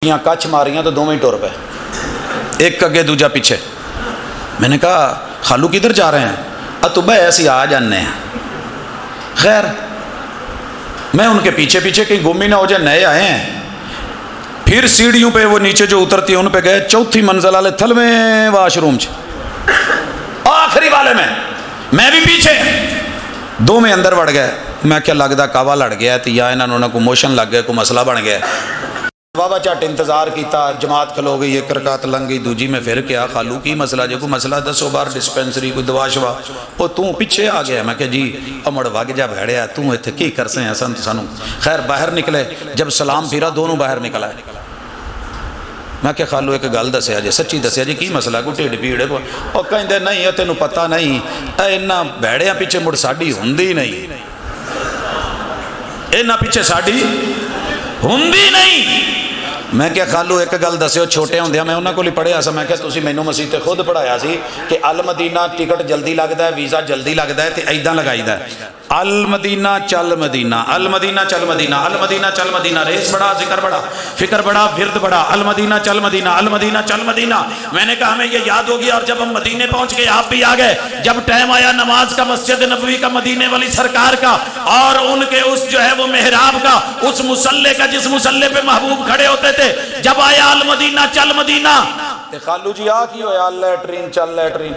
کچھ ماریاں تو دونوں ہی ٹر پے، ایک اگے دوجا پیچھے۔ میں نے کہا خالو کدھر جا رہے ہیں؟ اتبا ایسی آ جانے ہیں۔ خیر میں ان کے پیچھے پیچھے کہیں گم ہی نہ ہو جائے، نئے آئے ہیں۔ پھر سیڑھیوں پہ وہ نیچے جو اترتی ہیں ان پہ گئے، چوتھی منزل والے تھل میں واش روم آخری والے میں بھی پیچھے، دو میں اندر وڑ گئے۔ میں کیا لگتا کعوہ لڑ گیا ہے یا انہوں نے کوئی موشن لگ گیا، کوئی مسئلہ بن گیا۔ بابا چٹ انتظار کیتا، جماعت کھلو گئی، ایک رکعت لنگ گئی، دوجی میں پھر کیا خالو کی مسئلہ جو کوئی مسئلہ دسو، بار ڈسپینسری کوئی دوا شوا، وہ توں پیچھے آ گیا۔ میں کہ جی امڑ وگ جا بھیڑیا توں ایتھے کی کرسے ہیں سن سانو۔ خیر باہر نکلے، جب سلام پھیرا دونوں باہر نکلا ہے۔ میں کہ خالو ایک گل دسیا جی، سچی دسیا جی کی مسئلہ، کوئی ٹھڈ پیڑ ہے؟ وہ کہندے نہیں تینوں پتہ نہیں، اینا بھیڑیاں پیچھے مڑ ساڈی ہوندی نہیں، اینا پیچھے ساڈی ہوندی نہیں۔ میں کیا خالو ایک گل دسیو، چھوٹے ہوندیا میں انہاں کو لی پڑھیا سا، میں کہا تسی مینوں مسیح تے خود پڑھایا سی کہ المدینہ ٹکٹ جلدی لگدا ہے، ویزا جلدی لگدا ہے تے ایداں لگائیدا ہے، المدینہ چل مدینہ، المدینہ چل مدینہ، المدینہ چل مدینہ، ریس بڑا، ذکر بڑا، فکر بڑا، ورد بڑا، المدینہ چل مدینہ، المدینہ چل مدینہ۔ میں نے کہا ہمیں یہ یاد ہو گیا، اور جب ہم مدینے پہنچ گئے آپ بھی آ گئے، جب ٹائم آیا نماز کا، مسجد نبوی کا، مدینے والی سرکار کا، اور ان کے اس جو ہے وہ محراب کا، اس مصلے کا جس مصلے پہ محبوب کھڑے ہوتے تھے، جب آیا المدینہ چل مدینہ، تے خالو جی آ کی ہویا لیٹرین چل لیٹرین۔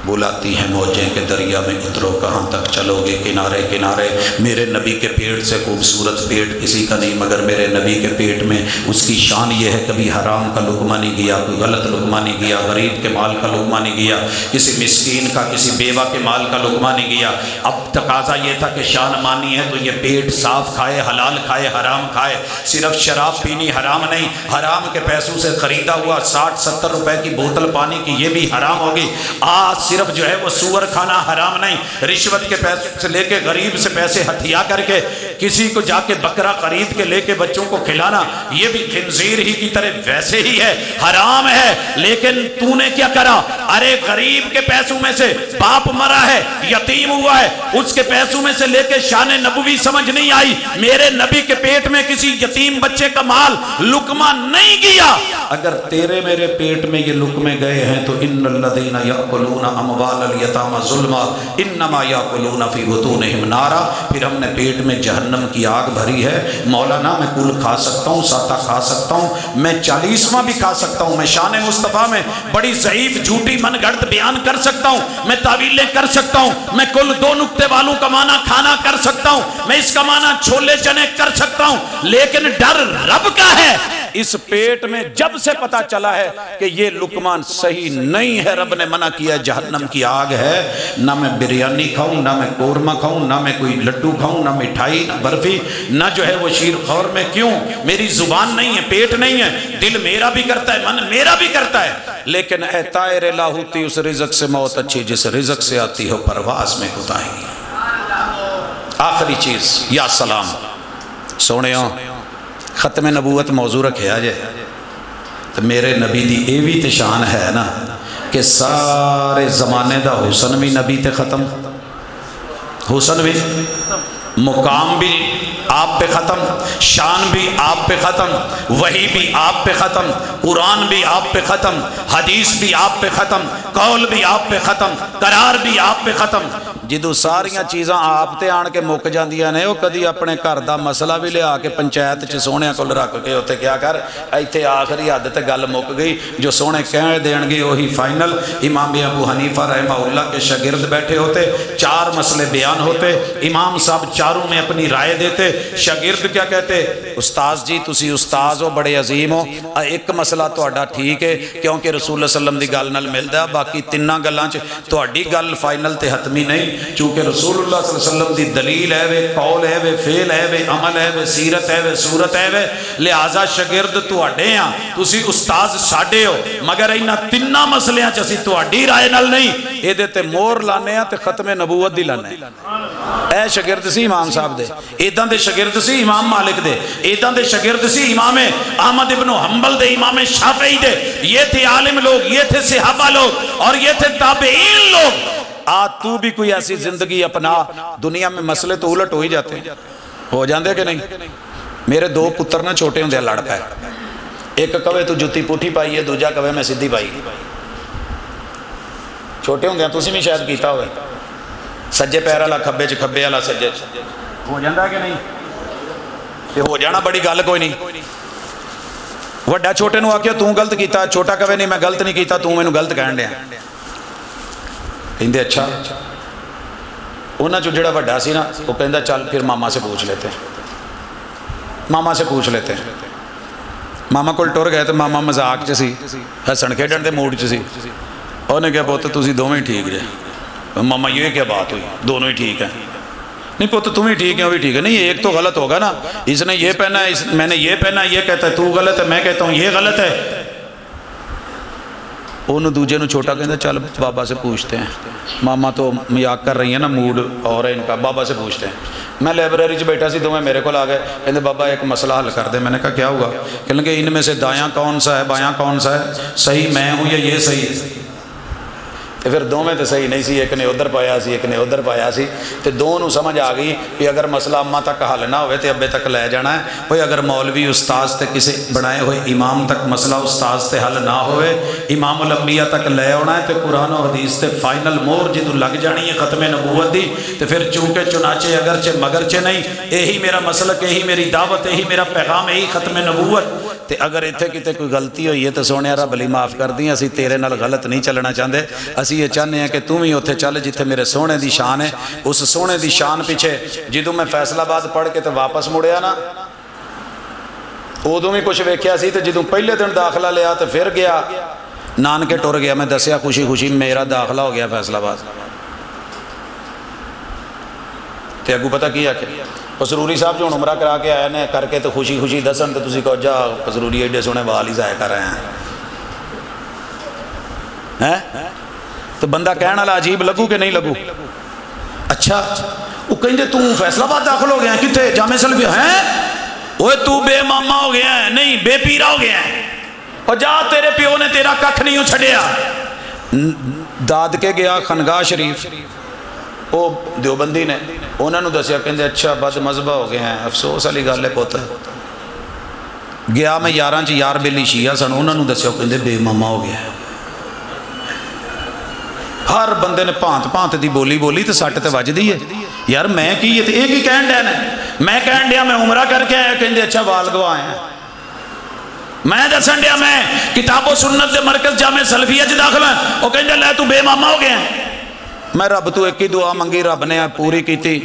بلاتی ہیں موجیں کہ دریا میں اترو کہاں تک چلو گے، کنارے کنارے۔ میرے نبی کے پیٹ سے خوبصورت پیٹ کسی کا نہیں، مگر میرے نبی کے پیٹ میں اس کی شان یہ ہے کبھی حرام کا لقمہ نہیں گیا، کوئی غلط لقمہ نہیں گیا، غریب کے مال کا لقمہ نہیں گیا، کسی مسکین کا، کسی بیوہ کے مال کا لقمہ نہیں گیا۔ اب تقاضا یہ تھا کہ شان مانی ہے تو یہ پیٹ صاف کھائے، حلال کھائے، حرام کھائے، صرف شراب پینی حرام نہیں، حرام کے پیسوں سے خریدا ہوا 60-70 روپے کی بوتل پانی کی یہ بھی حرام ہوگی۔ صرف جو ہے وہ سور کھانا حرام نہیں، رشوت کے پیسے سے لے کے، غریب سے پیسے ہتھیا کر کے، کسی کو جا کے بکرا خرید کے لے کے بچوں کو کھلانا، یہ بھی خنزیر ہی کی طرح ویسے ہی ہے، حرام ہے۔ لیکن تو نے کیا کرا؟ ارے غریب کے پیسوں میں سے، باپ مرا ہے، یتیم ہوا ہے، اس کے پیسوں میں سے لے کے شان نبوی سمجھ نہیں آئی، میرے نبی کے پیٹ میں کسی یتیم بچے کا مال لقمہ نہیں گیا۔ اگر تیرے میرے پیٹ میں یہ لقمے گئے ہیں تو ان الذین یاکلون اموال الیتامی ظلما انما یاکلون فی بطونہم نارا، پھر ہم نے پیٹ میں جہنم کی آگ بھری ہے۔ مولانا میں کل کھا سکتا ہوں، ساتہ کھا سکتا ہوں، میں 40واں بھی کھا سکتا ہوں، میں شان مصطفیٰ میں بڑی ضعیف جھوٹی من گھڑت بیان کر سکتا ہوں، میں تعویلیں کر سکتا ہوں، میں کل 2 نقطے والوں کا معنی کھانا کر سکتا ہوں، میں اس کا معنی چھولے چنے کر سکتا ہوں، لیکن ڈر رب کا ہے۔ اس پیٹ میں جب سے پتا چلا ہے کہ یہ لقمان صحیح نہیں ہے، رب نے منع کیا، جہنم کی آگ ہے، نہ میں بریانی کھاؤں، نہ میں قورمہ کھاؤں، نہ میں کوئی لڈو کھاؤں، نہ مٹھائی، نہ برفی، نہ جو ہے وہ شیر خور میں۔ کیوں؟ میری زبان نہیں ہے، پیٹ نہیں ہے، دل میرا بھی کرتا ہے، من میرا بھی کرتا ہے، لیکن اے طائر لاہوتی اس رزق سے موت اچھی جس رزق سے آتی ہو پرواز میں کوتاہی۔ آخری چیز یا سلام سونےوں، ختم نبوت موضوع رکھیا جائے تو میرے نبی دی اے بھی تے شان ہے نا کہ سارے زمانے دا حسن بھی نبی تے ختم، حسن بھی، مقام بھی آپ پہ ختم، شان بھی آپ پہ ختم، وحی بھی آپ پہ ختم، قرآن بھی آپ پہ ختم، حدیث بھی آپ پہ ختم، قول بھی آپ پہ ختم، قرار بھی آپ پہ ختم۔ جدو ساریاں چیزاں آپ تے آن کے مک جاندیاں نے، وہ کدی اپنے گھر دا مسئلہ بھی لیا کے پنچایت چ سونے کو رکھ کے ہوتے کیا کر، ایتھے آخری حد تے گل مک گئی، جو سونے کہہ دین گے وہی فائنل۔ امام ابو حنیفہ رحمہ اللہ کے شاگرد بیٹھے ہوتے، 4 مسئلے بیان ہوتے، امام صاحب چاروں میں اپنی رائے دیتے، شاگرد کیا کہتے؟ استاذ جی تسی استاذ ہو، بڑے عظیم ہو، ایک مسئلہ تہاڈا ٹھیک ہے کیونکہ رسول اللہ صلی اللہ علیہ وسلم دی گل نال ملدا، باقی تیناں گلاں چ تہاڈی گل فائنل تے حتمی نہیں، چونکہ رسول اللہ صلی اللہ علیہ وسلم دی دلیل ہے وے، قول ہے وے، فعل ہے وے، عمل ہے وے، سیرت ہے وے، صورت ہے وے، لہذا شاگرد تہاڈے ہاں، تسی استاذ ساڈے ہو، مگر انہاں تیناں مسئلیاں چ اسی تہاڈی رائے نال نہیں، اے دے تے مور لانے ہاں تے ختم نبوت دی لانے۔ اے شاگرد سی امام صاحب دے، ایداں دے شاگرد سی امام مالک دے، ایداں دے شاگرد سی امام احمد ابن حنبل دے، امام شافعی دے، یہ تھے عالم لوگ، یہ تھے صحابہ لوگ، اور یہ تھے تابعین لوگ۔ تو بھی کوئی ایسی زندگی اپنا، دنیا میں مسئلے تو الٹ ہو ہی جاتے ہیں، ہو جاندے کہ نہیں؟ میرے دو پتر نہ چھوٹے ہوندے لڑ پے، ایک کہے تو جُتی پوٹھی پائی ہے، دوجا کہے میں سیدھی پائی۔ چھوٹے ہوندے تسی بھی شاید کیتا ہوئے، سجے پیر والا کھبے چ، کھبے والا سجے چ، ہو جاندا کہ نہیں؟ تے ہو جانا بڑی گل کوئی نہیں۔ وڈا چھوٹے نو آکھیا تو غلط کیتا، چھوٹا کہے نہیں میں غلط نہیں کیتا، تو مینوں غلط کہن دیا۔ کہندے اچھا، انہاں چوں جڑا وڈا سی نا وہ کہندا چل پھر ماما سے پوچھ لیتے ہیں، ماما سے پوچھ لیتے ہیں۔ ماما کول ٹر گئے تو ماما مذاق چ سی، ہسن کھیڈن دے موڈ چ سی۔ انہیں کہا پوت تسی دونوں ہی ٹھیک جے۔ ماما یہ کیا بات ہوئی، دونوں ہی ٹھیک ہیں؟ نہیں پوت تم ہی ٹھیک ہے، وہ بھی ٹھیک ہے۔ نہیں ایک تو غلط ہوگا نا، اس نے یہ پہنا ہے، میں نے یہ پہنا ہے، یہ کہتا ہے تو غلط ہے، میں کہتا ہوں یہ غلط ہے۔ انہوں دوجے نو چھوٹا کہتا چل بابا سے پوچھتے ہیں، ماما تو مذاق کر رہی ہیں نا، موڈ اور ہے ان کا، بابا سے پوچھتے ہیں۔ میں لائبریری چ بیٹھا سی، دونوں میرے کو آ گئے، کہتے بابا ایک مسئلہ حل کر دے۔ میں نے کہا کیا ہوا؟ کہنے لگے ان میں سے دایاں کون سا ہے، بایاں کون سا ہے، صحیح میں ہوں یا یہ صحیح ہے؟ تو پھر دونوں تو صحیح نہیں سی، ایک نے ادھر پایا سی، ایک نے ادھر پایا سی۔ تو دونوں سمجھ آ گئی کہ اگر مسئلہ اماں تک حل نہ ہوئے تو ابے تک لے جانا ہے۔ کوئی اگر مولوی استاذ تے کسی بنائے ہوئے امام تک مسئلہ استاذ تے حل نہ ہوئے، امام الانبیاء تک لے آنا ہے، تو قرآن و حدیث تے فائنل مور جدو لگ جانی ہے ختم نبوت دی۔ تو پھر چونکہ چنانچہ اگرچہ مگرچہ نہیں، یہی میرا مسلک، یہی میری دعوت، یہی میرا پیغام، یہی ختم نبوت۔ تے اگر اتنے کتے کوئی غلطی ہوئی ہے تو سونے رب علی معاف کر دیں، اسی تیرے نال غلط نہیں چلنا چاہتے، اسی یہ چاہتے ہیں کہ تم ہی اتنے چل جتھے میرے سونے دی شان ہے۔ اس سونے دی شان پیچھے جدوں میں فیصلہ آباد پڑھ کے تو واپس مڑیا نا، ادوں بھی کچھ ویکھیا سی، تو جدوں پہلے دن داخلہ لیا تو پھر گیا نانکے ٹر گیا۔ میں دسیا خوشی خوشی میرا داخلہ ہو گیا فیصلہ آباد۔ تے اگو پتہ کیا کہ پسروری صاحب جو عمرہ کرا کے آئے نے کر کے تو خوشی خوشی دسن، تو تسی کہو جا پسروری ایڈے سونے وال ہی ضائع کر رہے ہیں۔ تو بندہ کہنے والا عجیب لگو کہ نہیں لگو؟ اچھا وہ کہیں تو فیصلہ آباد داخل ہو گیا، کتنے جامع سلفیہ ہیں؟ وہ تو بے ماما ہو گیا ہے، نہیں بے پیرا ہو گیا ہے، اور جا تیرے پیو نے تیرا ککھ نہیں ہو چھڑیا۔ داد کے گیا خانقاہ شریف، وہ دیوبندی نے انہوں نے دسیا، کہندے اچھا بد مذہبہ ہو گئے ہیں، افسوس والی گل ہے پوت۔ گیا میں یاراں چ یار بیلی شیعہ سن، انہوں نے دسیا، کہندے بے ماما ہو گیا ہے۔ ہر بندے نے پانت پانت دی بولی بولی تو سٹ تے وج دی ہے یار، میں کی یہ ایک ہی کہن ڈیا نے، میں کہن ڈیا میں عمرہ کر کے آیا، کہندے اچھا وال گوا ہیں۔ میں دسن ڈیا میں کتاب و سنت دے مرکز جامع سلفیہ چ داخل ہے، وہ کہندے لے تو بے ماما ہو گیا ہے۔ میں رب تو ایک ہی دعا منگی، رب نے پوری کیتی۔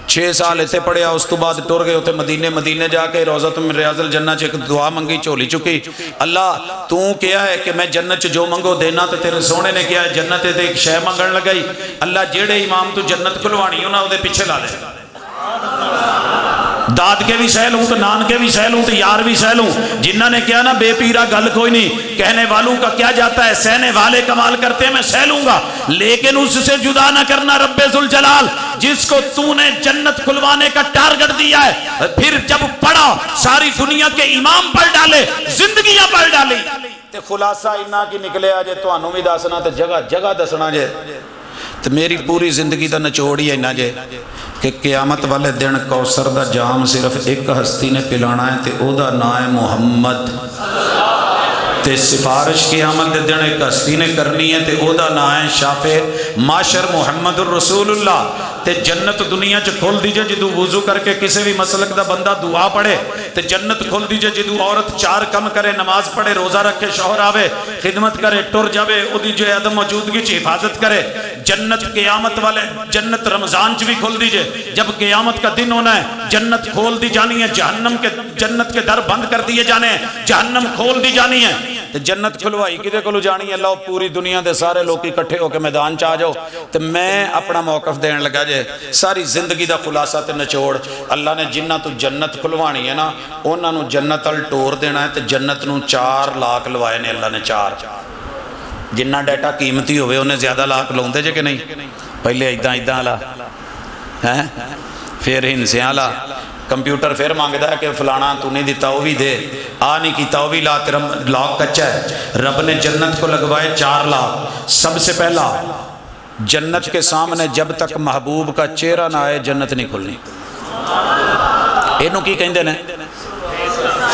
6 سال ایتھے پڑھیا، اس تو بعد ٹر گئے اتنے مدینے جا کے روضۃ من ریاض الجنہ چ ایک دعا منگی، جھولی چکی، اللہ تو کیا ہے کہ میں جنت چ جو منگو دینا، تو تیرے سونے نے کیا ہے جنت تے ایک شے منگن لگائی، اللہ جیڑے امام تو جنت کھلوانی انہاں دے پیچھے لا لے۔ داد کے بھی سہل ہوں تو نان کے بھی سہل ہوں تو یار بھی سہل ہوں۔ جنہ نے کیا نا بے پیرا گل کوئی نہیں، کہنے والوں کا کیا جاتا ہے، سہنے والے کمال کرتے ہیں، میں سہ لوں گا، لیکن اس سے جدا نہ کرنا رب ذوالجلال جس کو تو نے جنت کھلوانے کا ٹارگٹ دیا ہے۔ پھر جب پڑھا ساری دنیا کے امام پڑھ ڈالے، زندگیاں پڑھ ڈالی، تے خلاصہ انہا کی نکلے آجے تو انہوں بھی دسنا تے جگہ جگہ دسنا جے۔ تو میری پوری زندگی دا نچوڑ ہی ہے انہا جے کہ قیامت والے دن کوثر دا جام صرف ایک ہستی نے پلانا ہے، تے او دا نام ہے محمد۔ تے سفارش قیامت دے دن ایک ہستی نے کرنی ہے، تے او دا نام ہے شافع معاشر محمد الرسول اللہ۔ تے جنت دنیا چ کھول دیجئے جدو وضو کر کے کسی بھی مسلک دا بندہ دعا پڑھے، تے جنت کھول دیجئے جدو عورت 4 کم کرے، نماز پڑھے، روزہ رکھے، شوہر آوے، خدمت کرے، ٹر جاوے، او دی جو عدم موجودگی چ حفاظت کرے۔ جنت قیامت والے جنت رمضان چ بھی کھول دیجئے، جب قیامت کا دن ہونا ہے جنت کھول دی جانی ہے، جنت کے در بند کر دیے جانے ہیں، جہنم کھول دی جانی ہے۔ جنت کھلوائی کدے کولو جانی ہے؟ اللہ پوری دنیا دے سارے لوگ اکٹھے ہو کے میدان چ آ جاؤ، تے میں اپنا موقف دین لگا جے ساری زندگی دا خلاصہ تے نچوڑ۔ اللہ نے جنہ تو جنت کھلوانی ہے نا، انہاں نو جنت ال ٹور دینا ہے، تے جنت نو 4 لاکھ لوائے نے اللہ نے 4۔ جنہ ڈیٹا قیمتی ہوئے انہیں زیادہ لاکھ لوندے جے کہ نہیں؟ پہلے ایداں والا ہیں، پھر ہنسیاں والا، کمپیوٹر پھر مانگدا ہے کہ فلانا تو نہیں دیتا وہ بھی دے، آ نہیں کیتا وہ بھی لا، تیرا لاک کچا ہے۔ رب نے جنت کو لگوائے 4 لاکھ۔ سب سے پہلا جنت کے سامنے جب تک محبوب کا چہرہ نہ آئے جنت نہیں کھلنی۔ اینو کی کہندے نے؟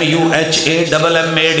MUHAMMAD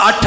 8